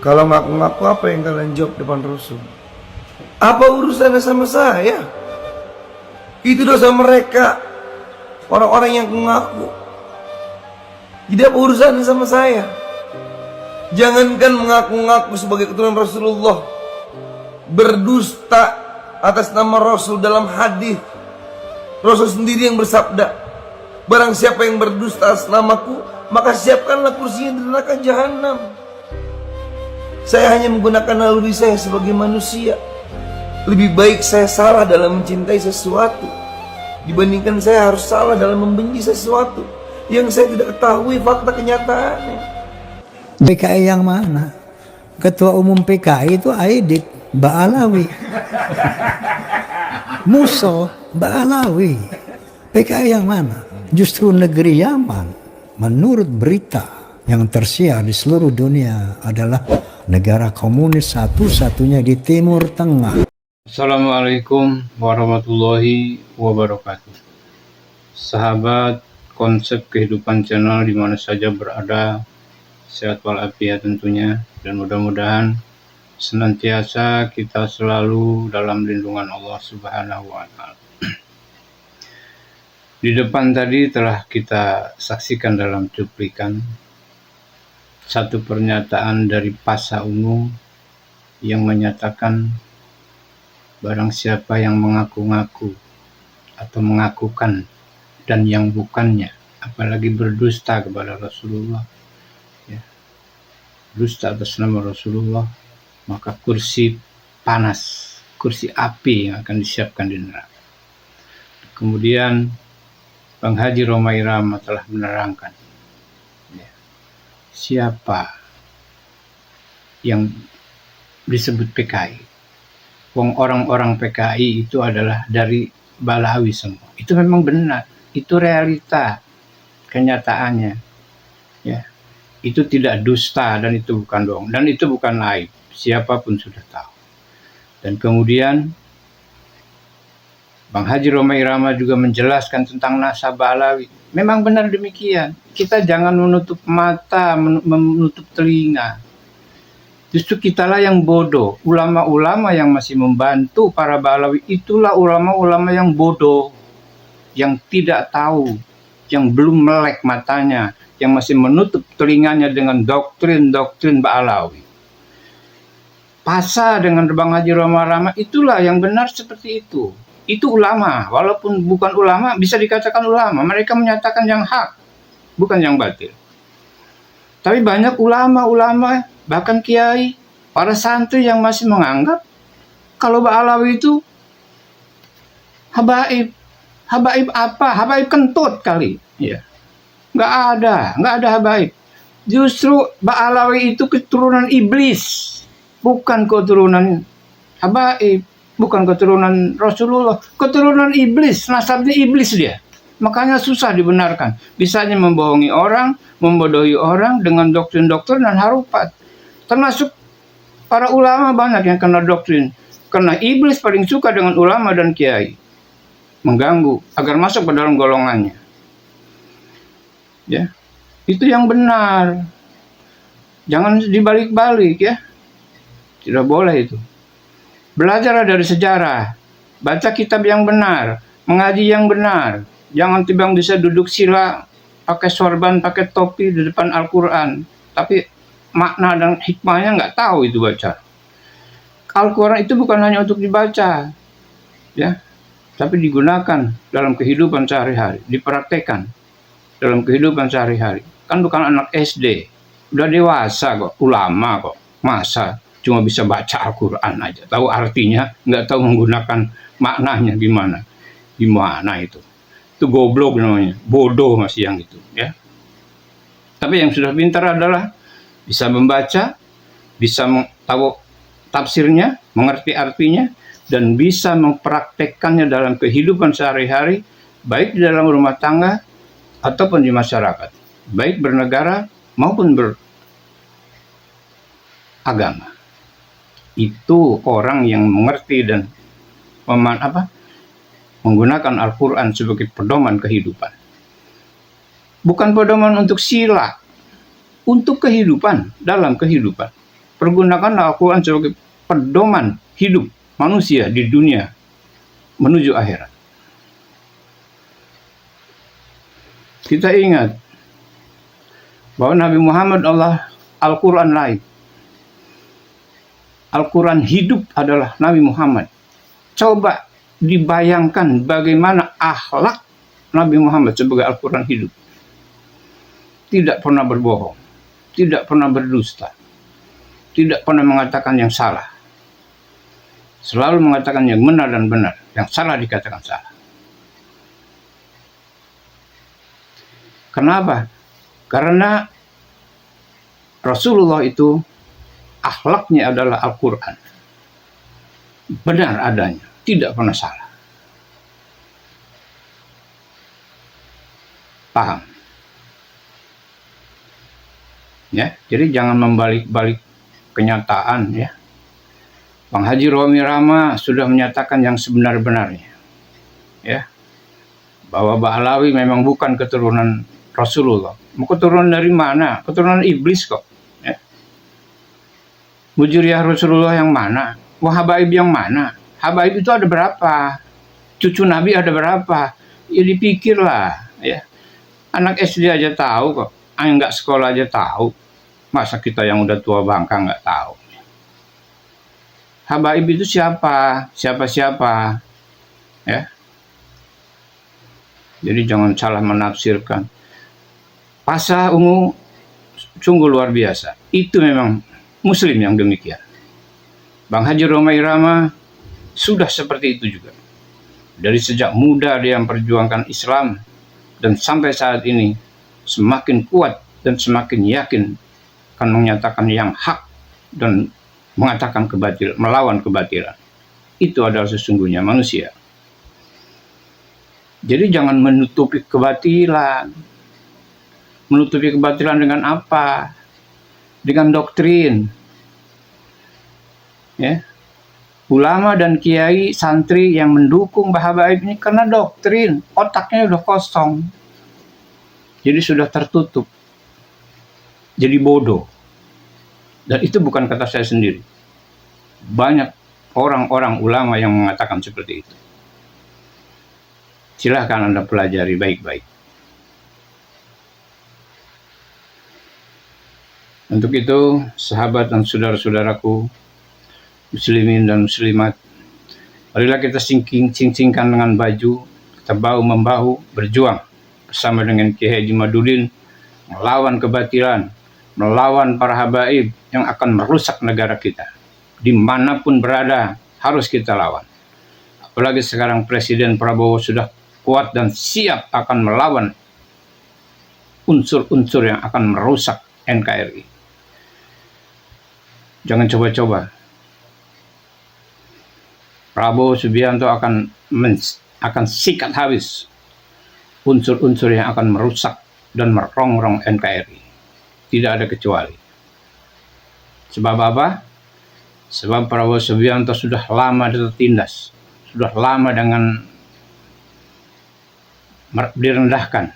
Kalau ngaku-ngaku, apa yang kalian jawab depan Rasul? Apa urusannya sama saya? Itu dosa mereka, orang-orang yang mengaku. Jadi apa urusannya sama saya? Jangankan mengaku-ngaku sebagai keturunan Rasulullah, berdusta atas nama Rasul dalam hadis. Rasul sendiri yang bersabda, barang siapa yang berdusta atas namaku, maka siapkanlah kursinya di neraka jahanam. Saya hanya menggunakan naluri saya sebagai manusia. Lebih baik saya salah dalam mencintai sesuatu dibandingkan saya harus salah dalam membenci sesuatu yang saya tidak ketahui fakta kenyataannya. PKI yang mana? Ketua Umum PKI itu Aidit Mbak Alawi. Muso Mbak Alawi. PKI yang mana? Justru negeri Yaman, menurut berita yang tersiar di seluruh dunia, adalah negara komunis satu-satunya di Timur Tengah. Assalamualaikum warahmatullahi wabarakatuh. Sahabat Konsep Kehidupan Channel di mana saja berada, sehat walafiat tentunya, dan mudah-mudahan senantiasa kita selalu dalam lindungan Allah Subhanahu wa Ta'ala. Di depan tadi telah kita saksikan dalam cuplikan satu pernyataan dari Pasha Ungu yang menyatakan barang siapa yang mengaku-ngaku atau mengakukan dan yang bukannya, apalagi berdusta kepada Rasulullah, ya, dusta atas nama Rasulullah, maka kursi panas, kursi api yang akan disiapkan di neraka. Kemudian Bang Haji Rhoma Irama telah menerangkan, ya, siapa yang disebut PKI. Wong orang-orang PKI itu adalah dari Balawi semua. Itu memang benar, itu realita, kenyataannya. Ya, itu tidak dusta dan itu bukan bohong dan itu bukan aib. Siapapun sudah tahu. Dan kemudian Bang Haji Rhoma Irama juga menjelaskan tentang nasab Balawi. Memang benar demikian. Kita jangan menutup mata, menutup telinga. Justru kitalah yang bodoh. Ulama-ulama yang masih membantu para Balawi itulah ulama-ulama yang bodoh, yang tidak tahu, yang belum melek matanya, yang masih menutup telinganya dengan doktrin-doktrin Balawi. Pasha dengan Bang Haji Rhoma Irama itulah yang benar seperti itu. Itu ulama, walaupun bukan ulama bisa dikatakan ulama. Mereka menyatakan yang hak, bukan yang batil. Tapi banyak ulama-ulama, bahkan kiai, para santri yang masih menganggap kalau Ba'alawi itu habaib. Habaib apa? Habaib kentut kali. Ya. Nggak ada habaib. Justru Ba'alawi itu keturunan iblis, bukan keturunan habaib, bukan keturunan Rasulullah, keturunan iblis, nasabnya iblis dia. Makanya susah dibenarkan. Bisanya membohongi orang, membodohi orang dengan doktrin-doktrin dan harupat. Termasuk para ulama banyak yang kena doktrin. Karena iblis paling suka dengan ulama dan kiai. Mengganggu agar masuk ke dalam golongannya. Ya, itu yang benar. Jangan dibalik-balik ya. Tidak boleh itu. Belajarlah dari sejarah. Baca kitab yang benar. Mengaji yang benar. Jangan tiba-tiba bisa duduk sila, pakai sorban, pakai topi di depan Al-Quran. Tapi makna dan hikmahnya nggak tahu itu baca. Al-Quran itu bukan hanya untuk dibaca, ya, tapi digunakan dalam kehidupan sehari-hari, dipraktekkan dalam kehidupan sehari-hari. Kan bukan anak SD, udah dewasa kok, ulama kok, masa cuma bisa baca Al-Quran aja, tahu artinya, nggak tahu menggunakan maknanya gimana itu. Itu goblok namanya, bodoh masih yang itu, ya. Tapi yang sudah pintar adalah bisa membaca, bisa tahu tafsirnya, mengerti artinya, dan bisa mempraktekkannya dalam kehidupan sehari-hari, baik di dalam rumah tangga ataupun di masyarakat, baik bernegara maupun beragama. Itu orang yang mengerti dan menggunakan Al-Quran sebagai pedoman kehidupan. Bukan pedoman untuk sila, untuk kehidupan, dalam kehidupan. Pergunakanlah Al-Quran sebagai pedoman hidup manusia di dunia menuju akhirat. Kita ingat bahwa Nabi Muhammad Allah Al-Quran lain. Al-Quran hidup adalah Nabi Muhammad. Coba dibayangkan bagaimana akhlak Nabi Muhammad sebagai Al-Quran hidup. Tidak pernah berbohong, tidak pernah berdusta, tidak pernah mengatakan yang salah. Selalu mengatakan yang benar dan benar, yang salah dikatakan salah. Kenapa? Karena Rasulullah itu akhlaknya adalah Al-Quran. Benar adanya, tidak pernah salah. Paham? Ya, jadi jangan membalik-balik kenyataan ya. Bang Haji Romi Rama sudah menyatakan yang sebenar-benarnya. Ya. Bahwa Ba'alawi memang bukan keturunan Rasulullah. Mau keturunan dari mana? Keturunan iblis kok. Ya. Mujuriyah Rasulullah yang mana? Wahabaib yang mana? Habaib itu ada berapa? Cucu Nabi ada berapa? Ya dipikirlah. Ya. Anak SD aja tahu kok. Enggak sekolah aja tahu. Masa kita yang udah tua bangka nggak tahu? Habaib itu siapa? Siapa-siapa? Ya. Jadi jangan salah menafsirkan. Pasha Ungu sungguh luar biasa. Itu memang Muslim yang demikian. Bang Haji Romai Rama sudah seperti itu juga. Dari sejak muda dia memperjuangkan Islam dan sampai saat ini semakin kuat dan semakin yakin akan menyatakan yang hak dan mengatakan kebatilan, melawan kebatilan. Itu adalah sesungguhnya manusia. Jadi jangan menutupi kebatilan. Menutupi kebatilan dengan apa? Dengan doktrin. Ya. Ulama dan kiai santri yang mendukung Bahabaib ini karena doktrin, otaknya udah kosong. Jadi sudah tertutup. Jadi bodoh. Dan itu bukan kata saya sendiri. Banyak orang-orang ulama yang mengatakan seperti itu. Silahkan Anda pelajari baik-baik. Untuk itu, sahabat dan saudara-saudaraku, muslimin dan muslimat, marilah kita singkingkan dengan baju, kita bahu-membahu berjuang bersama dengan Kiai Haji Madudin melawan kebatilan, melawan para habaib yang akan merusak negara kita. Dimanapun berada harus kita lawan. Apalagi sekarang Presiden Prabowo sudah kuat dan siap akan melawan unsur-unsur yang akan merusak NKRI. Jangan coba-coba. Prabowo Subianto akan sikat habis unsur-unsur yang akan merusak dan merongrong NKRI. Tidak ada kecuali. Sebab apa? Sebab Prabowo Subianto sudah lama tertindas, sudah lama dengan direndahkan,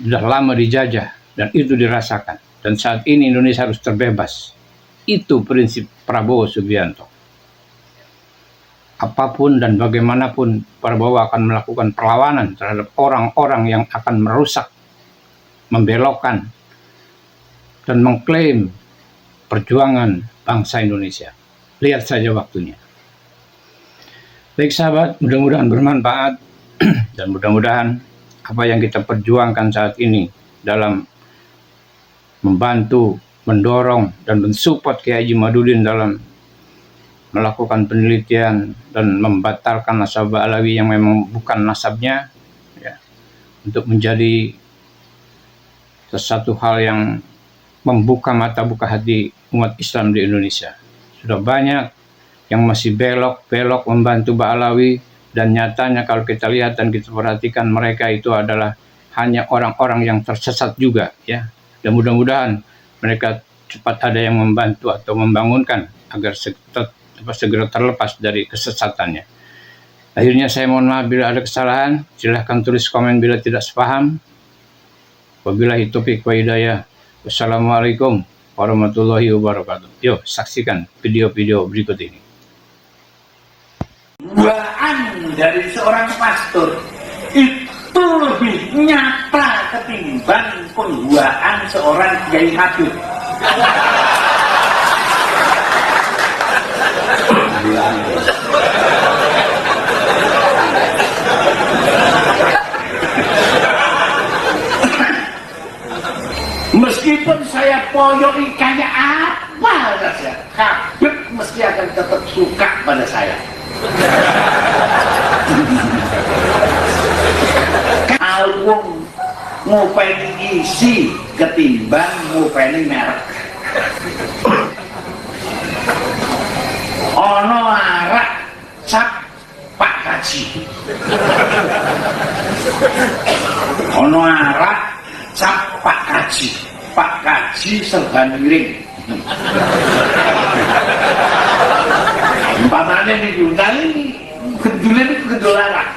sudah lama dijajah, dan itu dirasakan. Dan saat ini Indonesia harus terbebas. Itu prinsip Prabowo Subianto. Apapun dan bagaimanapun Prabowo akan melakukan perlawanan terhadap orang-orang yang akan merusak, membelokkan, dan mengklaim perjuangan bangsa Indonesia. Lihat saja waktunya. Baik sahabat, mudah-mudahan bermanfaat dan mudah-mudahan apa yang kita perjuangkan saat ini dalam membantu, mendorong, dan mensupport Kiai Haji Madudin dalam melakukan penelitian dan membatalkan nasab Ba'alawi yang memang bukan nasabnya, ya, untuk menjadi sesuatu hal yang membuka mata, buka hati umat Islam di Indonesia. Sudah banyak yang masih belok-belok membantu Ba'alawi, dan nyatanya kalau kita lihat dan kita perhatikan, mereka itu adalah hanya orang-orang yang tersesat juga, ya. Dan mudah-mudahan mereka cepat ada yang membantu atau membangunkan agar segera terlepas dari kesesatannya. Akhirnya saya mohon maaf bila ada kesalahan. Silahkan tulis komen bila tidak sepaham. Wabillahi taufiq wa hidayah. Wassalamualaikum warahmatullahi wabarakatuh. Yuk saksikan video-video berikut ini. Duaan dari seorang pastor itu lebih nyata ketimbang pengguaan seorang kiai Habib. Meskipun saya poyoi kayak apa saja, Habib mesti akan tetap suka pada saya. Alwong ngopeni isi ketimbang ngopeni merek. Ono arak cap Pak Kaji. Ono arak cap Pak Kaji. Pak Kaji serba miring. Umpamanya nih ini gedul arak.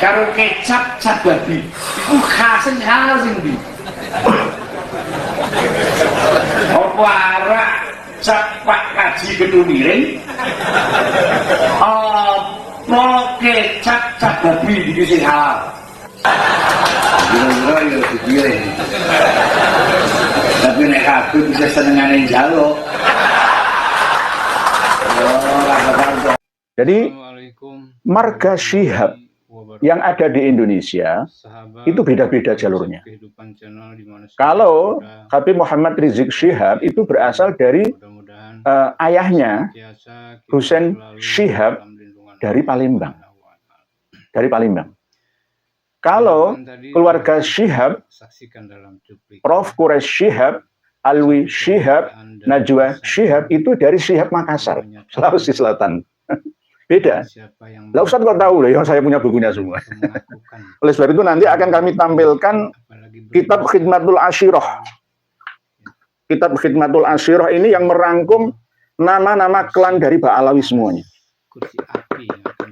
Karo kecap cap babi. Khasnya hal sing apa arak cap Pak Kaji gedul miring? Apa kecap cap babi dikasih halal? Kira-kira ya dipilih. Tapi nek kabeh bisa senengane njaluk. Jadi marga Syihab yang ada di Indonesia itu beda-beda jalurnya. Kalau Habib Muhammad Rizik Syihab itu berasal dari ayahnya Husain Syihab dari Palembang. Kalau keluarga Syihab, Prof. Quraish Syihab, Alwi Syihab, Najwa Syihab itu dari Syihab Makassar, Sulawesi Selatan. Beda. Lah Ustaz kok tahu ya, saya punya bukunya semua. Oleh sebab itu nanti akan kami tampilkan kitab Khidmatul Ashirah. Kitab Khidmatul Ashirah ini yang merangkum nama-nama klan dari Ba'alawi semuanya.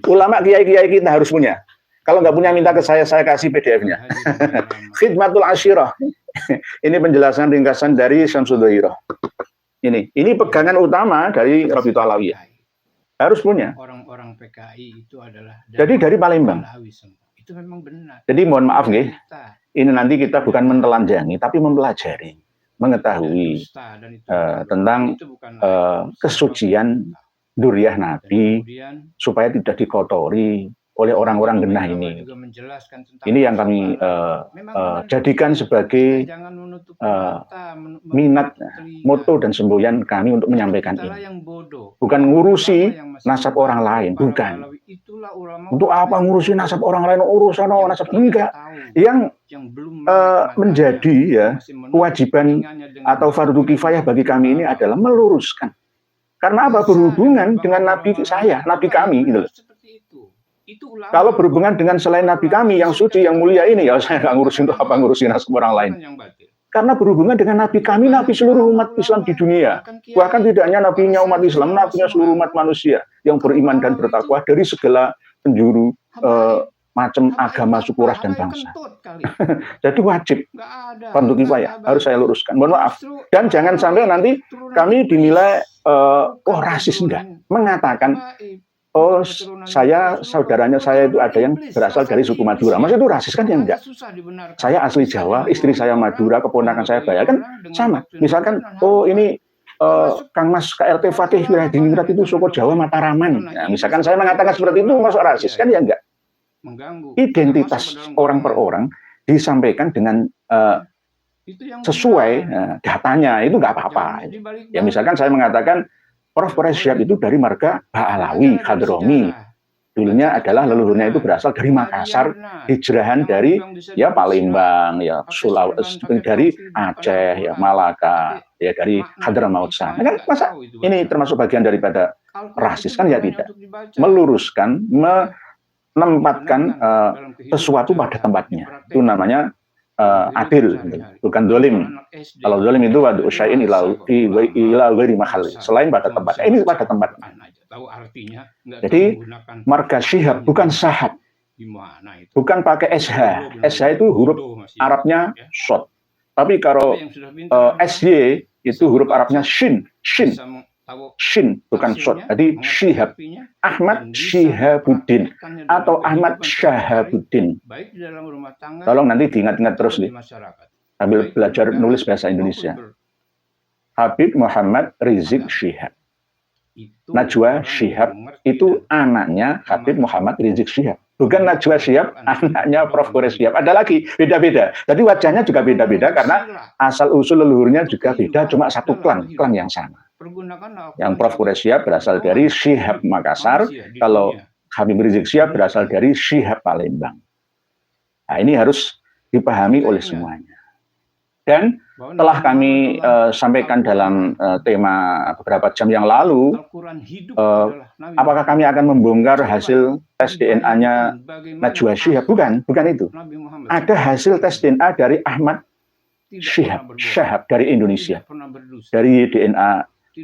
Ulama kiai-kiai kita harus punya. Kalau nggak punya minta ke saya kasih PDF-nya. Khidmatul Ashirah. Ini penjelasan ringkasan dari Syamsul Dhairah. Ini pegangan utama dari Rabithah Alawiyah. Harus punya. Orang-orang PKI itu adalah jadi dari Palembang. Itu memang benar. Jadi mohon maaf nih, ini nanti kita bukan menelanjangi, tapi mempelajari, mengetahui tentang kesucian dzurriyyah Nabi supaya tidak dikotori oleh orang-orang genah ini. Ini yang kami jadikan sebagai minat, moto dan semboyan kami untuk menyampaikan ini. Bukan ngurusi nasab orang lain, bukan. Untuk apa ngurusi nasab orang lain, urusan nasab, enggak. Yang menjadi ya kewajiban atau fardu kifayah bagi kami ini adalah meluruskan. Karena apa? Berhubungan dengan Nabi saya, Nabi kami gitu loh. Kalau berhubungan dengan selain Nabi kami yang suci, yang mulia ini, ya saya nggak ngurusin untuk apa ngurusin nasab orang lain. Karena berhubungan dengan Nabi kami, Nabi seluruh umat Islam di dunia. Bahkan tidak hanya Nabinya umat Islam, Nabinya seluruh umat manusia yang beriman dan bertakwa dari segala penjuru macam agama, suku, ras, dan bangsa. Jadi wajib fardu kifayah, harus saya luruskan. Mohon maaf. Dan jangan sampai nanti kami dinilai rasis, enggak. Mengatakan saudaranya saya itu ada yang berasal dari suku Madura. Maksudnya itu rasis kan? Ya enggak. Saya asli Jawa, istri saya Madura, keponakan saya Baya, kan sama. Misalkan, ini Kang Mas KLT Fatih Wiradiningrat itu suku Jawa Mataraman. Nah, misalkan saya mengatakan seperti itu, masuk rasis kan? Ya enggak. Identitas orang per orang disampaikan dengan sesuai datanya, itu enggak apa-apa. Ya misalkan saya mengatakan Prof. Quraish Syihab itu dari marga Ba'alawi, Hadromi. Dulunya adalah leluhurnya itu berasal dari Makassar, hijrahan dari ya Palembang, ya Sulawesi, dari Aceh, ya Malaka, ya dari Hadramaut sana. Kan masa ini termasuk bagian daripada rasis kan? Ya tidak. Meluruskan, menempatkan sesuatu pada tempatnya. Itu namanya adil, bukan dolim. Kalau dolim itu wadu syai'in ila ghairi mahal, selain pada tempatnya. Ini pada tempatnya. Jadi marga Syihab bukan Sahab, bukan pakai SH. SH itu huruf Arabnya short. Tapi kalau SY itu huruf Arabnya shin, bukan short. Jadi Syihab, Ahmad Syihabuddin atau Ahmad Syahabuddin. Tolong nanti diingat-ingat terus nih, sambil belajar nulis bahasa Indonesia. Habib Muhammad Rizik Syihab. Najwa Syihab itu anaknya Habib Muhammad Rizik Syihab. Bukan Najwa Syihab, anaknya Prof. Quraish Syihab. Ada lagi, beda-beda. Jadi wajahnya juga beda-beda karena asal-usul leluhurnya juga beda, cuma satu klan yang sama. Yang Prof. Quraish Syihab berasal dari Syihab Makassar, kalau Habib Rizik Syihab berasal dari Syihab Palembang. Nah, ini harus dipahami oleh semuanya. Dan telah kami sampaikan dalam tema beberapa jam yang lalu, apakah kami akan membongkar hasil tes DNA-nya Najwa Syihab? Bukan itu. Ada hasil tes DNA dari Ahmad Syihab dari Indonesia, dari DNA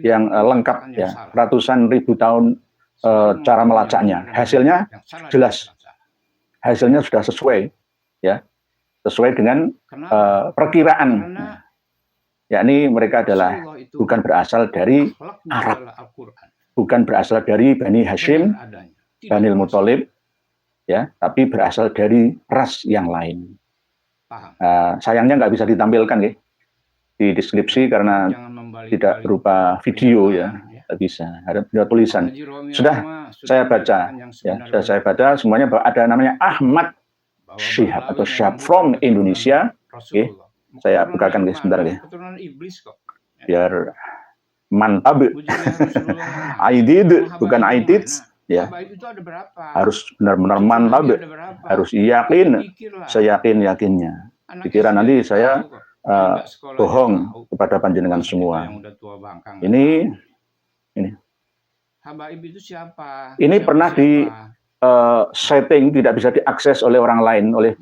yang lengkap ya, ratusan ribu tahun cara melacaknya. Hasilnya jelas, hasilnya sudah sesuai ya. Sesuai dengan perkiraan, yakni mereka adalah bukan berasal dari Arab, bukan berasal dari Bani Hashim, Bani Muthalib, ya, tapi berasal dari ras yang lain. Sayangnya nggak bisa ditampilkan ya di deskripsi karena tidak berupa video ya, nggak bisa, ada tulisan. Sudah saya baca, ya, sudah saya baca semuanya bahwa ada namanya Ahmad Syihab atau Syihab from Indonesia. Oke, saya bukakan sebentar ya, biar mantap. Aidid bukan aidid ya, harus benar-benar mantap, harus yakin. Saya yakinnya. Dikira nanti saya bohong kepada panjenengan semua. Ini ini pernah di setting tidak bisa diakses oleh orang lain, oleh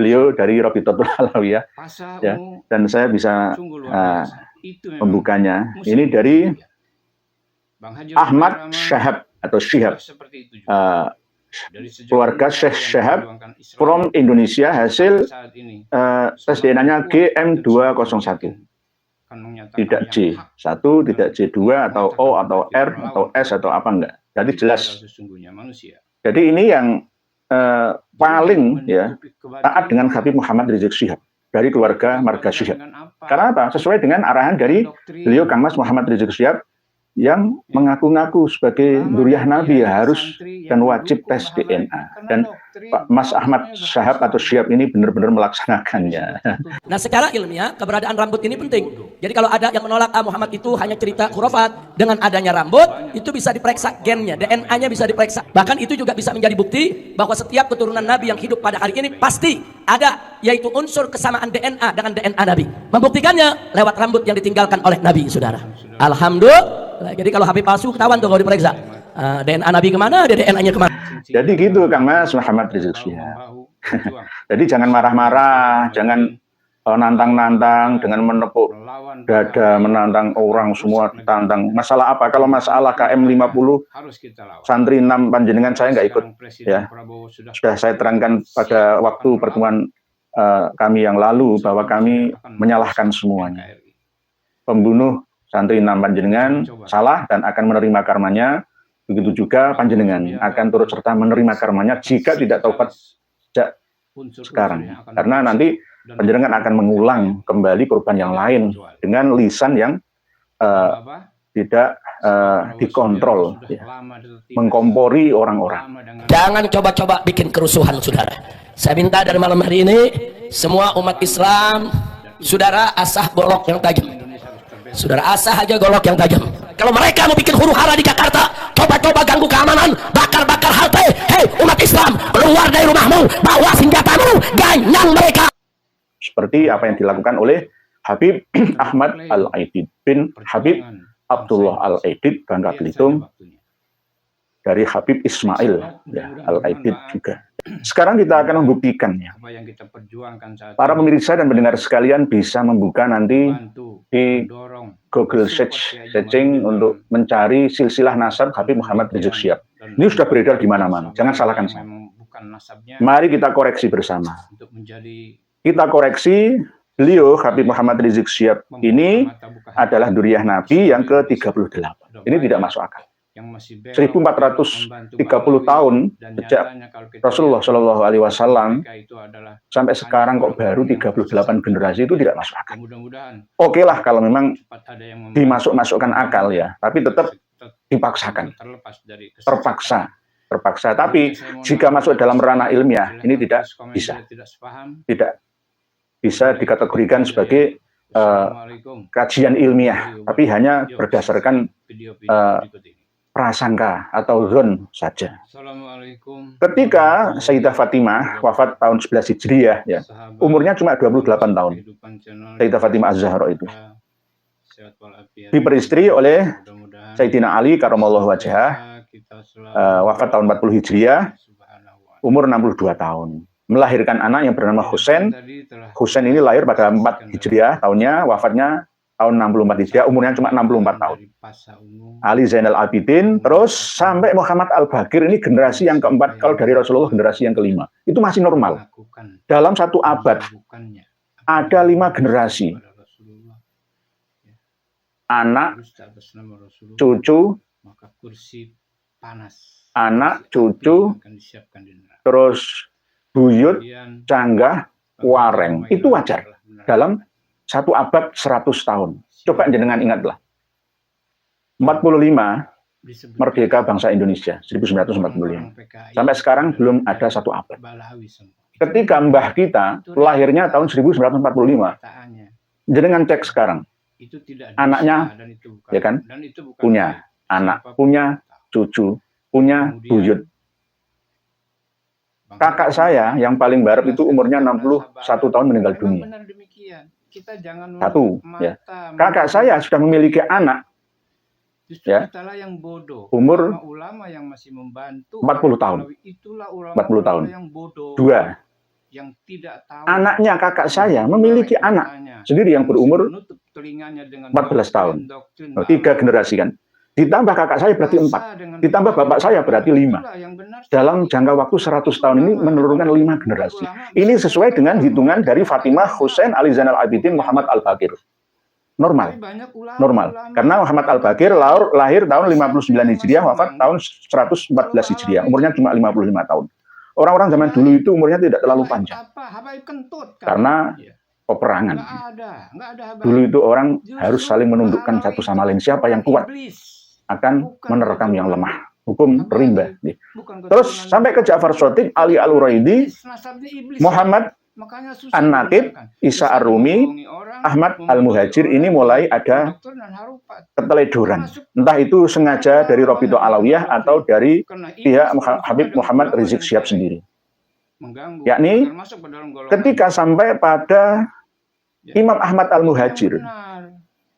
beliau dari Robitotul Alawiyah ya, dan saya bisa membukanya. Ini dari Ahmad Syihab atau Syihab, keluarga Syekh Syihab from Indonesia, hasil tes DNA-nya GM201, tidak J1, tidak J2 atau O atau R atau S atau apa enggak. Jadi jelas. Jadi ini yang paling ya taat dengan Habib Muhammad Rizik Syihab dari keluarga marga Syihab. Karena apa? Sesuai dengan arahan dari beliau Kang Mas Muhammad Rizik Syihab yang mengaku-ngaku sebagai duriah Nabi ya, harus dan wajib tes DNA. Dan Pak Mas Ahmad Syihab atau Syihab ini benar-benar melaksanakannya. Nah, secara ilmiah keberadaan rambut ini penting. Jadi kalau ada yang menolak Muhammad itu hanya cerita khurafat, dengan adanya rambut itu bisa diperiksa gennya, DNA-nya bisa diperiksa. Bahkan itu juga bisa menjadi bukti bahwa setiap keturunan Nabi yang hidup pada hari ini pasti ada, yaitu unsur kesamaan DNA dengan DNA Nabi. Membuktikannya lewat rambut yang ditinggalkan oleh Nabi, saudara. Alhamdulillah. Jadi kalau Habib palsu ketahuan tuh kalau diperiksa. DNA Nabi kemana, ada DNA-nya kemana. Jadi gitu Kang Mas Muhammad Rizik Syihab. Jadi jangan marah-marah, jangan nantang-nantang dengan menepuk dada, menantang orang semua ditantang. Masalah apa? Kalau masalah KM50 santri 6 panjenengan saya nggak ikut ya. Sudah saya terangkan pada waktu pertemuan kami yang lalu bahwa kami menyalahkan semuanya. Pembunuh santri 6 panjenengan salah dan akan menerima karmanya. Begitu juga panjenengan akan turut serta menerima karmanya jika tidak taubat sejak sekarang. Karena nanti panjenengan akan mengulang kembali korban yang lain dengan lisan yang tidak dikontrol, ya, mengkompori orang-orang. Jangan coba-coba bikin kerusuhan, saudara. Saya minta dari malam hari ini semua umat Islam, saudara, asah golok yang tajam. Saudara, asah aja golok yang tajam. Kalau mereka mau bikin huru-hara di Jakarta, coba-coba ganggu keamanan, bakar-bakar halte. Hei umat Islam, keluar dari rumahmu, bawa senjatamu, ganyang mereka. Seperti apa yang dilakukan oleh Habib Ahmad Al-Aidid bin Habib Abdullah Al-Aidid Bangka Belitung, dari Habib Ismail ya, Al-Aidid juga. Sekarang kita akan membuktikannya. Para pemirsa dan pendengar sekalian bisa membuka nanti di Google searching untuk mencari silsilah nasab Habib Muhammad Rizik Syihab. Ini sudah beredar di mana-mana. Jangan salahkan saya. Mari kita koreksi bersama. Kita koreksi Beliau, Habib Muhammad Rizik Syihab ini adalah duriyah Nabi yang ke-38. Ini tidak masuk akal. 1430 tahun sejak Rasulullah Shallallahu Alaihi Wasallam sampai sekarang kok baru 38 generasi, itu tidak masuk akal. Oke lah kalau memang dimasuk-masukkan akal ya, tapi tetap dipaksakan, terpaksa. Tapi jika masuk dalam ranah ilmiah, ini tidak bisa dikategorikan sebagai kajian ilmiah, tapi hanya berdasarkan prasangka atau zon saja. Ketika Sayyidah Fatimah wafat tahun 11 Hijriah, ya, umurnya cuma 28 tahun. Sayyidah Fatimah Az-Zahra itu diperistri oleh Sayyidina Ali karamallahu wajhah, wafat tahun 40 Hijriah, umur 62 tahun. Melahirkan anak yang bernama Husain. Husain ini lahir pada 4 Hijriah tahunnya, wafatnya tahun 64 Hijriah, umurnya cuma 64 tahun. Ali Zainal Abidin, terus sampai Muhammad Al-Baqir, ini generasi yang keempat, kalau dari Rasulullah generasi yang kelima. Itu masih normal. Dalam satu abad, ada 5 generasi. Anak, cucu, terus buyut, canggah, wareng. Itu wajar. Dalam satu abad 100 tahun. Coba jenengan ingatlah. 45 merdeka bangsa Indonesia 1945. Sampai sekarang belum ada satu abad. Ketika mbah kita lahirnya tahun 1945. Jenengan cek sekarang. Anaknya ya kan punya anak, punya cucu, punya buyut. Kakak saya yang paling barat itu umurnya 61 tahun meninggal dunia. Satu, ya. Kakak saya sudah memiliki anak, ya, umur 40 tahun. 40 tahun. Dua, anaknya kakak saya memiliki anak sendiri yang berumur 14 tahun. 3 generasi kan. Ditambah kakak saya berarti 4. Ditambah bapak saya berarti 5. Dalam jangka waktu 100 tahun ini menurunkan 5 generasi. Ini sesuai dengan hitungan dari Fatimah, Husain, Ali Zainal Abidin, Muhammad Al-Baqir. Normal. Karena Muhammad Al-Baqir lahir tahun 59 Hijriah, wafat tahun 114 Hijriah. Umurnya cuma 55 tahun. Orang-orang zaman dulu itu umurnya tidak terlalu panjang. Karena peperangan. Dulu itu orang harus saling menundukkan satu sama lain. Siapa yang kuat akan menerkam yang lemah. Hukum rimba. Terus sampai ke Ja'far Shotib, Ali Al-Uraidi, Muhammad An-Naqib, Isa Ar-Rumi, Ahmad Al-Muhajir, ini mulai ada keteledoran. Entah itu sengaja dari Robito Alawiyah atau dari pihak Habib Muhammad Rizik Syihab sendiri. Yakni ketika sampai pada Imam Ahmad Al-Muhajir,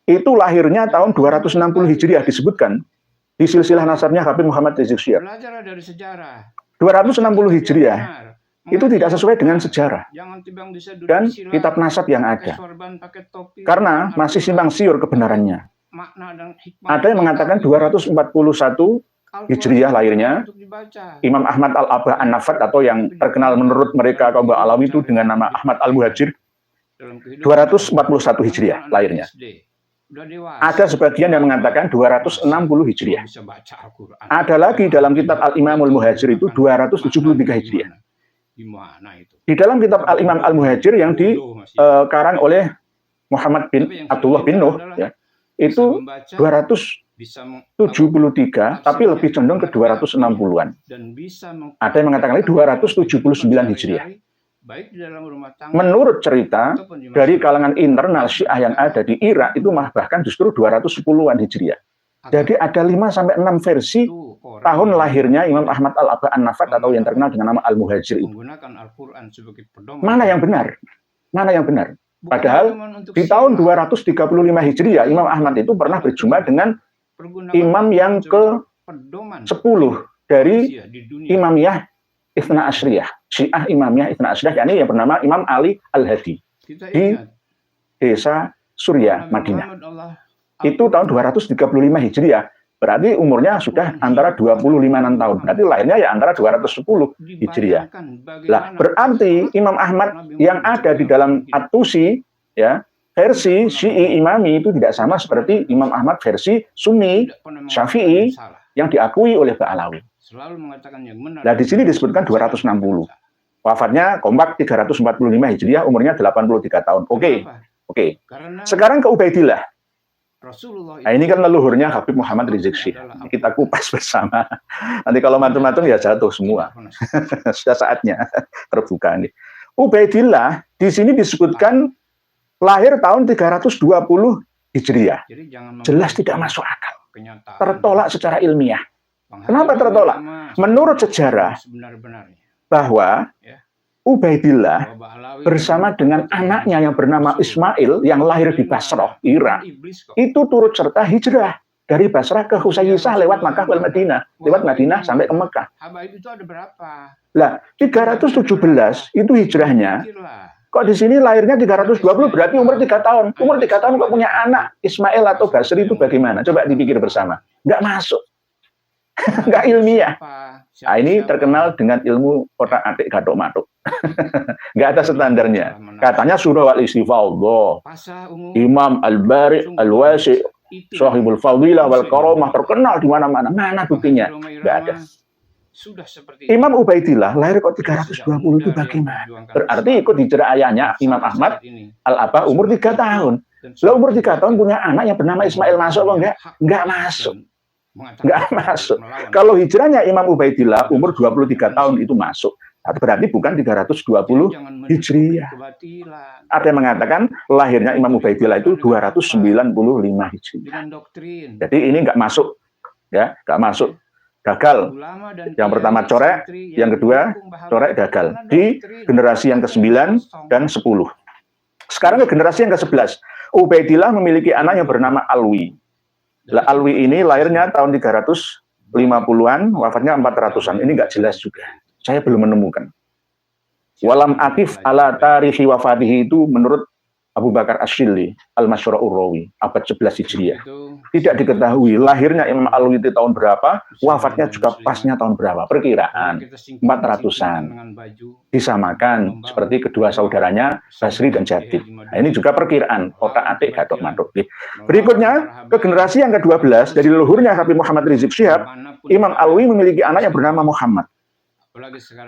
itu lahirnya tahun 260 Hijriah disebutkan di silsilah nasabnya Habib Muhammad Rizik Syihab. 260 Hijriah itu tidak sesuai dengan sejarah dan kitab nasab yang ada. Karena masih simpang siur kebenarannya. Ada yang mengatakan 241 Hijriah lahirnya Imam Ahmad Al-Abah An-Nafat, atau yang terkenal menurut mereka kaum Alawi itu dengan nama Ahmad Al-Muhajir, 241 Hijriah lahirnya. Ada sebagian yang mengatakan 260 Hijriah. Ada lagi dalam kitab Al-Imamul Muhajir itu 273 Hijriah. Di dalam kitab Al-Imam Al-Muhajir yang dikarang oleh Muhammad bin Abdullah bin Nuh, ya, itu 273, tapi lebih condong ke 260-an. Ada yang mengatakan 279 Hijriah. Menurut cerita dari kalangan internal Syiah yang ada di Irak itu bahkan justru 210-an Hijriah. Jadi ada 5-6 versi tahun lahirnya Imam Ahmad Al-Abah An-Nafat atau yang terkenal dengan nama Al-Muhajir itu. Mana yang benar? Mana yang benar? Padahal di tahun 235 Hijriah Imam Ahmad itu pernah berjumpa dengan imam yang ke-10 dari Imamiyah Itsna Asyriyah, Syiah Imamiyah Itsna Asyriyah, yakni yang bernama Imam Ali Al-Hadi di desa Surya, Madinah. Itu tahun 235 Hijriah. Berarti umurnya sudah antara 25-an tahun. Berarti lahirnya ya antara 210 Hijriah. Lah, berarti Imam Ahmad yang ada di dalam At-Tusi ya, versi Syi'i Imami itu tidak sama seperti Imam Ahmad versi Sunni Syafi'i yang diakui oleh Ba'alawi. Nah, di sini disebutkan 260. Wafatnya kompak 345 Hijriah, umurnya 83 tahun. Oke. Sekarang ke Ubaidillah. Nah, ini kan leluhurnya Habib Muhammad Rizik Syihab. Kita kupas bersama. Nanti kalau macam-macam ya jatuh semua. Sudah saatnya terbuka nih. Ubaidillah di sini disebutkan lahir tahun 320 Hijriah. Jelas tidak masuk akal. Tertolak secara ilmiah. Kenapa tertolak? Menurut sejarah bahwa Ubaidillah bersama dengan anaknya yang bernama Ismail yang lahir di Basrah, Irak, itu turut serta hijrah dari Basrah ke Husayyisah lewat Makkah wal Madinah, lewat Madinah sampai ke Mekah. Lah, 317 itu hijrahnya. Kok di sini lahirnya 320 berarti umur 3 tahun. Umur 3 tahun kok punya anak Ismail atau Basri itu bagaimana? Coba dipikir bersama. Nggak masuk. Nggak ilmiah. Nah, ini terkenal dengan ilmu otak-atik gathok-mathuk. Nggak ada standarnya. Katanya surah al-istifadhah, Imam Al-Bari Al-Wasi, Sahibul Fadilah wal Karamah, terkenal di mana-mana. Mana buktinya? Nggak ada. Imam Ubaidillah lahir kok 320 itu bagaimana? Berarti ikut hijrah ayahnya Imam Ahmad Al-Abah umur 3 tahun. Lah umur 3 tahun punya anak yang bernama Ismail masuk apa enggak? Enggak masuk. Enggak masuk. Kalau hijrahnya Imam Ubaidillah umur 23 tahun itu masuk. Berarti bukan 320 Hijriah. Ada yang mengatakan lahirnya Imam Ubaidillah itu 295 Hijriah. Jadi ini enggak masuk. Ya, enggak masuk. Gagal. Yang pertama corek, yang kedua corek gagal. Di generasi yang ke-9 dan 10. Sekarang ke generasi yang ke-11. Ubaidillah memiliki anak yang bernama Alwi. Lah, Alwi ini lahirnya tahun 350-an, wafatnya 400-an. Ini nggak jelas juga. Saya belum menemukan. Walam akif ala tarihi wafatihi itu menurut Abu Bakar Asyili, Al-Masyura'ur Rawi, abad 11 Hijriah. Tidak diketahui lahirnya Imam Alwi itu tahun berapa, wafatnya juga pasnya tahun berapa. Perkiraan 400-an. Disamakan seperti kedua saudaranya Basri dan Jadid. Nah, ini juga perkiraan otak-atik gathok-mathuk. Berikutnya ke generasi yang ke-12 dari leluhurnya Habib Muhammad Rizik Syihab, Imam Alwi memiliki anak yang bernama Muhammad.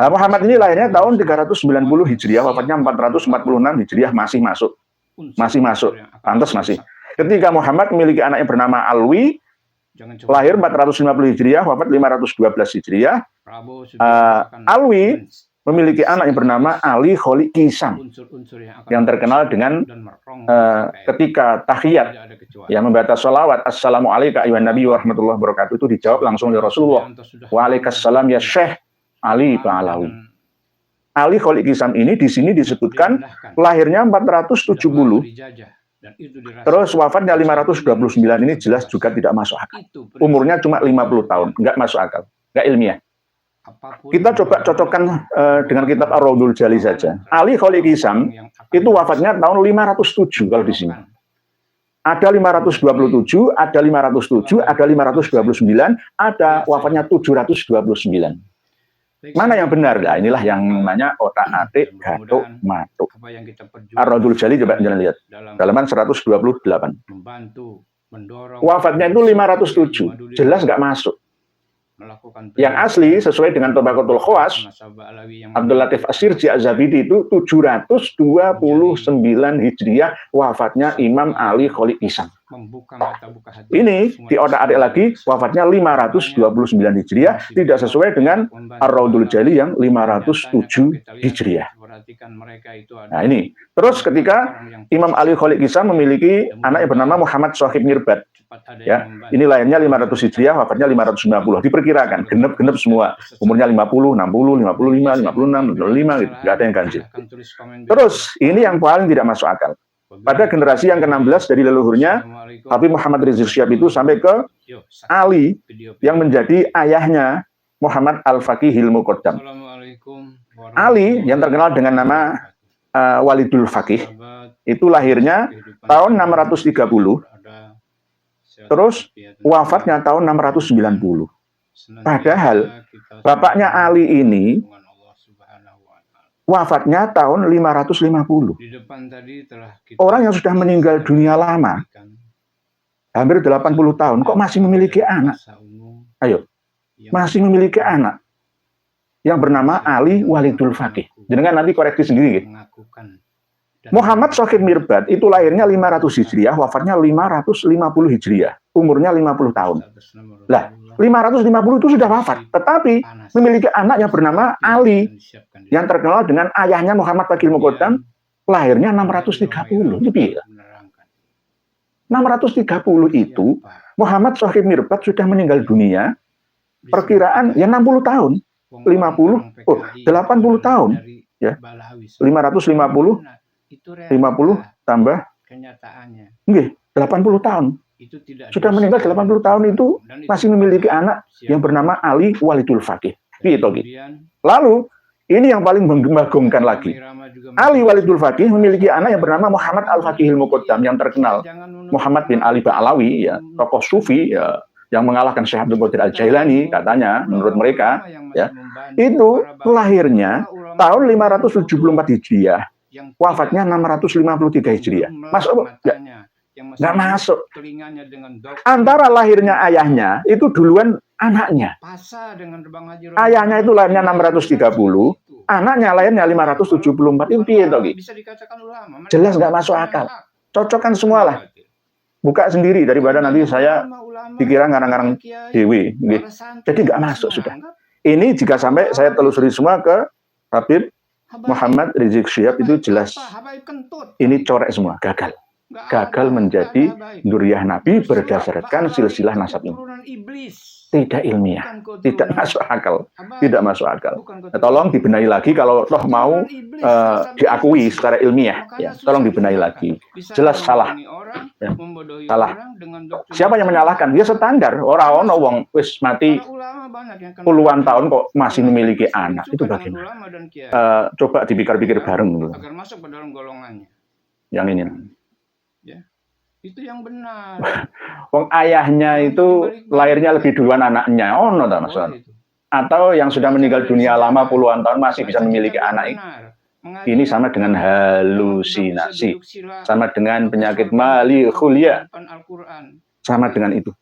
Nah, Muhammad ini lahirnya tahun 390 Hijriah, wafatnya 446 Hijriah, masih masuk. Pantas masih. Ketika Muhammad memiliki anak yang bernama Alwi, lahir 450 Hijriah, wafat 512 Hijriah. Alwi memiliki anak yang bernama Ali Kholik Kisam, yang terkenal dengan ketika tahiyat, yang membaca sholawat, Assalamualaikum ayuhan Nabi wa rahmatullahi wabarakatuh, itu dijawab langsung oleh Rasulullah. Waalaikumsalam ya Syekh Ali Ba'alawi. Ali Kholik Kisam ini di sini disebutkan lahirnya 470, terus wafatnya 529. Ini jelas juga tidak masuk akal. Umurnya cuma 50 tahun, nggak masuk akal, nggak ilmiah. Kita coba cocokkan dengan kitab Ar-Raudhul Jali saja. Ali Kholik Kisam itu wafatnya tahun 507 kalau di sini. Ada 527, ada 507, ada 529, ada wafatnya 729. Mana yang benar? Nah, inilah yang namanya otak-atik gathok-mathuk. Ar-Raudhul Jali coba jangan lihat. Halaman 128. Wafatnya itu 507. Jelas nggak masuk. Yang asli sesuai dengan Tabaqatul Khawas, Abdul Latif As-Sirji Az-Zabidi itu 729 Hijriah, wafatnya Imam Ali Kholik Kisam. Ini di otak-atik lagi, wafatnya 529 Hijriah, tidak sesuai dengan Ar-Raudhul Jali yang 507 Hijriah. Nah ini, terus ketika Imam Ali Kholik Kisam memiliki anak yang bernama Muhammad Shahib Mirbad. Ya, ini lahirnya 500 Hijriah, wafatnya 590. Diperkirakan genep-genep semua. Umurnya 50, 60, 55, 56, 55 gitu. Enggak ada yang ganjil. Terus ini yang paling tidak masuk akal. Pada generasi yang ke-16 dari leluhurnya Habib Muhammad Rizik Syihab itu sampai ke Ali yang menjadi ayahnya Muhammad Al-Faqihil Muqaddam. Ali yang terkenal dengan nama Walidul Faqih itu lahirnya tahun 630. Terus wafatnya tahun 690. Padahal bapaknya Ali ini wafatnya tahun 550. Di depan tadi telah kita Orang yang sudah meninggal dunia lama, hampir 80 tahun, kok masih memiliki anak? Ayo, masih memiliki anak yang bernama Ali Walidul Faqih. Jangan nanti koreksi sendiri. Muhammad Shokib Mirbad itu lahirnya 500 Hijriah, wafatnya 550 Hijriah. Umurnya 50 tahun. Lah, 550 itu sudah wafat, tetapi memiliki anak yang bernama Ali, yang terkenal dengan ayahnya Muhammad Faqih Muqaddam, lahirnya 630. Itu piye? 630 itu Muhammad Shokib Mirbad sudah meninggal dunia, perkiraan ya 60 tahun, 80 tahun, ya 550, 50 tambah, nggih, 80 tahun. Sudah meninggal 80 tahun itu masih memiliki anak yang bernama Ali Walidul Faqih. Lalu ini yang paling menggembangkan lagi. Ali Walidul Faqih memiliki anak yang bernama Muhammad Al-Faqihil Muqaddam yang terkenal. Muhammad bin Ali Ba'alawi, ya, tokoh sufi, ya, yang mengalahkan Syekh Abdul Qadir Al-Jailani katanya menurut mereka, ya. Itu lahirnya tahun 574 Hijriah, wafatnya 653 Hijriah. Masuk enggak? Nggak masuk. Antara lahirnya ayahnya itu duluan anaknya. Ayahnya itu lahirnya 630, anaknya lahirnya 574. Itu piye to, Ki? Jelas nggak masuk akal. Cocokkan semua lah. Buka sendiri daripada nanti saya dikira ngarang-ngarang dewe. Jadi nggak masuk sudah. Ini jika sampai saya telusuri semua ke Habib Muhammad Rizik Syihab itu jelas. Ini corek semua, gagal. Gagal menjadi dzurriyyah Nabi berdasarkan silsilah nasab ini. Tidak ilmiah, tidak masuk akal, tidak masuk akal. Nah, tolong dibenahi lagi kalau toh mau diakui secara ilmiah, ya, tolong dibenahi lagi. Jelas salah, ya, salah. Siapa yang menyalahkan? Dia standar. Orang wong wis mati puluhan tahun kok masih memiliki anak, itu bagaimana? Coba dipikir-pikir bareng dulu. Yang ini. Ya, itu yang benar. Wong ayahnya itu lahirnya lebih duluan anaknya, no, maksudnya. Atau yang sudah meninggal dunia lama puluhan tahun masih bisa memiliki anak ini sama dengan halusinasi, sama dengan penyakit mali khulya, sama dengan itu.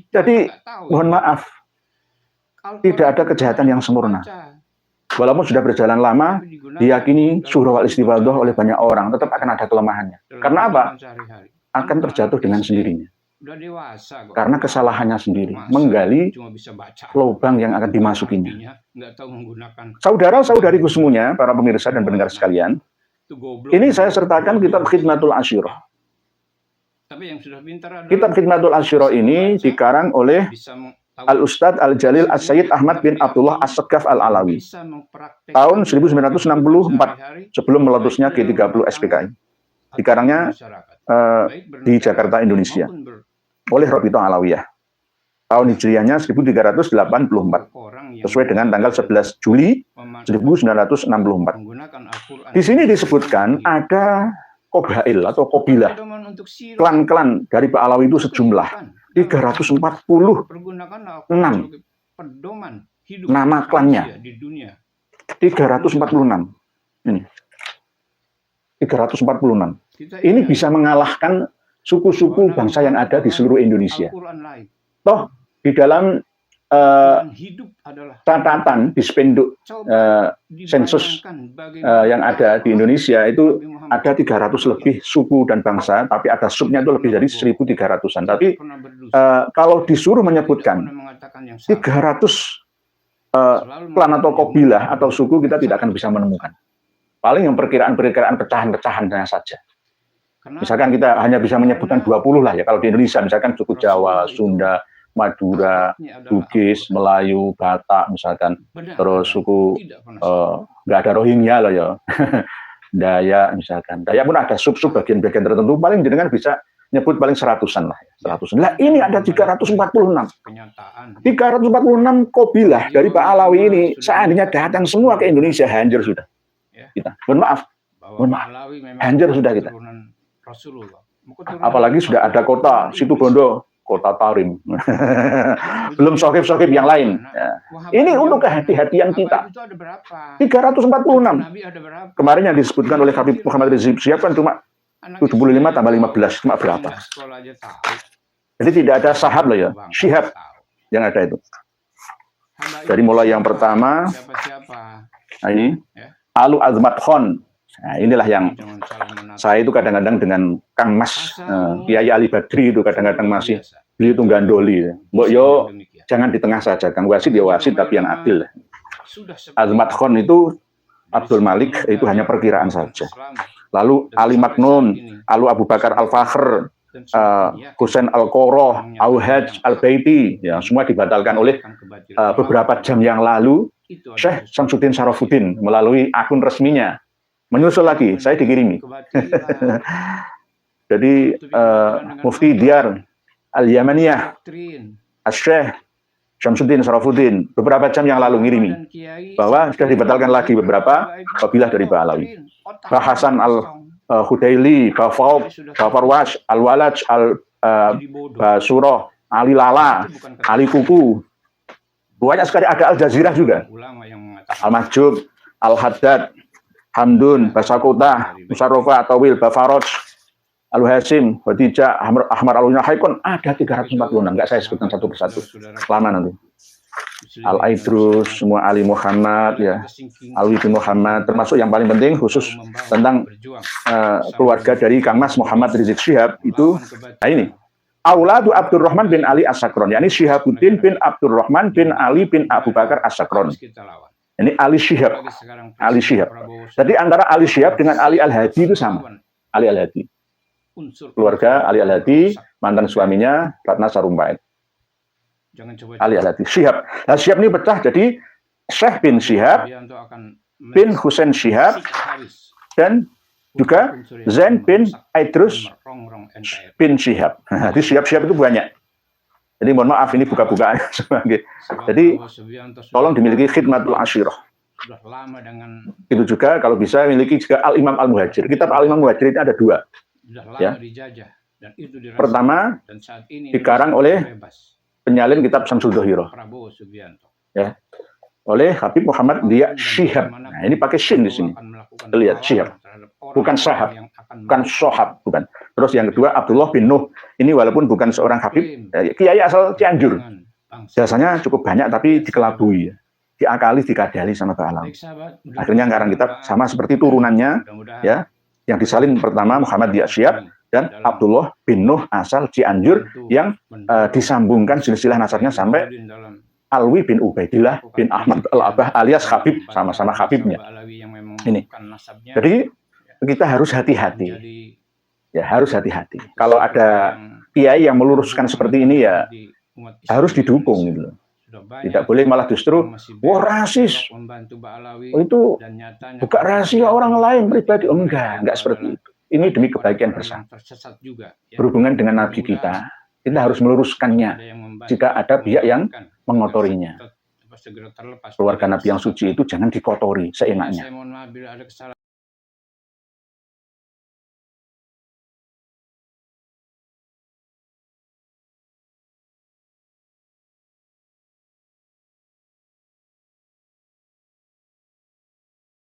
Jadi mohon maaf, tidak ada kejahatan yang sempurna. Walaupun sudah berjalan lama, diyakini surah wal-istifadah oleh banyak orang, tetap akan ada kelemahannya. Karena apa? Akan terjatuh dengan sendirinya. Karena kesalahannya sendiri, menggali lubang yang akan dimasukinya. Saudara-saudariku semuanya, para pemirsa dan pendengar sekalian, ini saya sertakan kitab Khidmatul Asyirah. Kitab Khidmatul Asyirah ini dikarang oleh Al-Ustadz Al-Jalil As-Sayyid Ahmad bin Abdullah As-Segaf Al-Alawi tahun 1964 sebelum meletusnya G30 SPKI. Dikarangnya di Jakarta, Indonesia oleh Robito Alawiyah. Tahun hijriahnya 1384 sesuai dengan tanggal 11 Juli 1964. Di sini disebutkan ada Qabail atau Qabilah, klan-klan dari Pak Alawi itu sejumlah 346 nama klannya. 346. Ini. 346. Ini bisa mengalahkan suku-suku bangsa yang ada di seluruh Indonesia. Toh di dalam catatan di spenduk sensus yang ada di Indonesia itu ada 300 lebih suku dan bangsa, tapi ada subnya itu lebih dari 1.300-an. Tapi kalau disuruh menyebutkan 300 klan atau qabilah atau suku, kita tidak akan bisa menemukan. Paling yang perkiraan-perkiraan pecahan-pecahannya saja. Misalkan kita hanya bisa menyebutkan 20 lah ya kalau di Indonesia, misalkan suku Jawa, Sunda, Madura, Bugis, Melayu, Batak misalkan, terus suku nggak ada Rohingya loh ya, Dayak misalkan, Dayak pun ada sub-sub bagian-bagian tertentu, paling jenengan bisa nyebut paling 100-an lah, 100-an. Lah ini ada 346, 346 qabilah dari Pak Alawi ini, seandainya datang semua ke Indonesia, hancur sudah. Kita, mohon maaf, hancur sudah kita. Apalagi sudah ada kota Situbondo, kota Tarim. Belum sohib-sohib yang lain. Ya. Ini untuk kehati-hatian kita. 346. Kemarin yang disebutkan oleh Habib Muhammad Rizik Syihab kan cuma 75 tambah 15, cuma berapa? Jadi tidak ada sahab loh ya, Syihab yang ada itu. Dari mulai yang pertama, nah ini, Alu Azmat Khon. Nah, inilah yang saya itu kadang-kadang dengan Kang Mas, Kiai Ali Badri itu kadang-kadang masih beliau itu gandoli. Mbok yo jangan di tengah saja, Kang wasit ya wasit tapi yang adil. Azmat Khon itu Abdul Malik itu hanya perkiraan saja. Lalu Ali Maknun, Alu Abu Bakar Al-Fakhr, Husain Al-Qoroh, Auhaj Al-Baiti, ya semua dibatalkan oleh beberapa jam yang lalu. Syekh Samsudin Syarafuddin melalui akun resminya menyusul lagi, saya dikirimi. Jadi Mufti Diyar Al-Yamaniyah Syekh Syamsuddin Syarafuddin beberapa jam yang lalu ngirimi bahwa sudah dibatalkan lagi beberapa kabilah dari Ba'alawi. Bah Hasan Al-Hudaili, Bah Fauq, Bah Farwash, Al-Walaj, Bah Surah, Ali Lala, Ali Kuku. Banyak sekali, ada Al-Jazirah juga. Al-Mahjub, Al-Haddad, Hamdun, Basakota, Musarrofa, Tawil, Bafaroj, Al-Hasim, Badija, Ahmad Al-Haikon, ada 346, enggak saya sebutkan satu persatu, lama nanti. Al-Aidrus, semua Ali Muhammad, ya, Ali bin Muhammad, termasuk yang paling penting khusus tentang keluarga dari Kang Mas Muhammad Rizik Syihab, itu, nah ini, Auladu Abdurrahman bin Ali As-Sakron, yakni Syihabuddin bin Abdurrahman bin Ali bin Abu Bakar As-Sakron. Ini Ali Syihab, Ali Syihab. Jadi antara Ali Syihab dengan Ali Al-Hadi itu sama. Ali Al-Hadi. Keluarga Ali Al-Hadi, mantan suaminya Ratna Sarumpait. Ali Al-Hadi, Syihab. Nah, Syihab ini pecah jadi Syekh bin Syihab, bin Husain Syihab, dan juga Zain bin Aidrus bin Syihab. Jadi Syihab-Syihab itu banyak. Jadi mohon maaf ini buka-bukaan. Jadi tolong dimiliki khidmatul asyirah. Itu juga kalau bisa miliki juga Al-Imam Al-Muhajir. Kitab Al-Imam Muhajir itu ada dua. Ya. Pertama dikarang oleh penyalin kitab Syamsul Dohiro. Ya. Oleh Habib Muhammad Dia Syihab. Nah, ini pakai shin di sini. Lihat Syihab. Bukan sahab, bukan sohab, bukan. Terus yang kedua Abdullah bin Nuh. Ini walaupun bukan seorang Habib, kiai asal Cianjur. Jasanya cukup banyak tapi dikelabui, diakali, dikadali sama Ba'alawi. Akhirnya ngarang kitab sama seperti turunannya, ya, yang disalin pertama Muhammad Dia Syihab dan Abdullah bin Nuh asal Cianjur yang disambungkan silsilah nasabnya sampai Alwi bin Ubaidillah bin Ahmad Al-Abah alias Habib, sama-sama Habibnya. Ini. Jadi kita harus hati-hati. Ya, harus hati-hati. Kalau ada kiai yang meluruskan seperti ini ya harus didukung gitu loh. Tidak boleh malah justru wah rasis. Oh, itu buka rahasia orang lain pribadi. Oh, enggak seperti itu. Ini demi kebaikan bersama. Berhubungan dengan nabi kita harus meluruskannya jika ada pihak yang mengotorinya. Keluarga Nabi yang suci itu jangan dikotori seenaknya.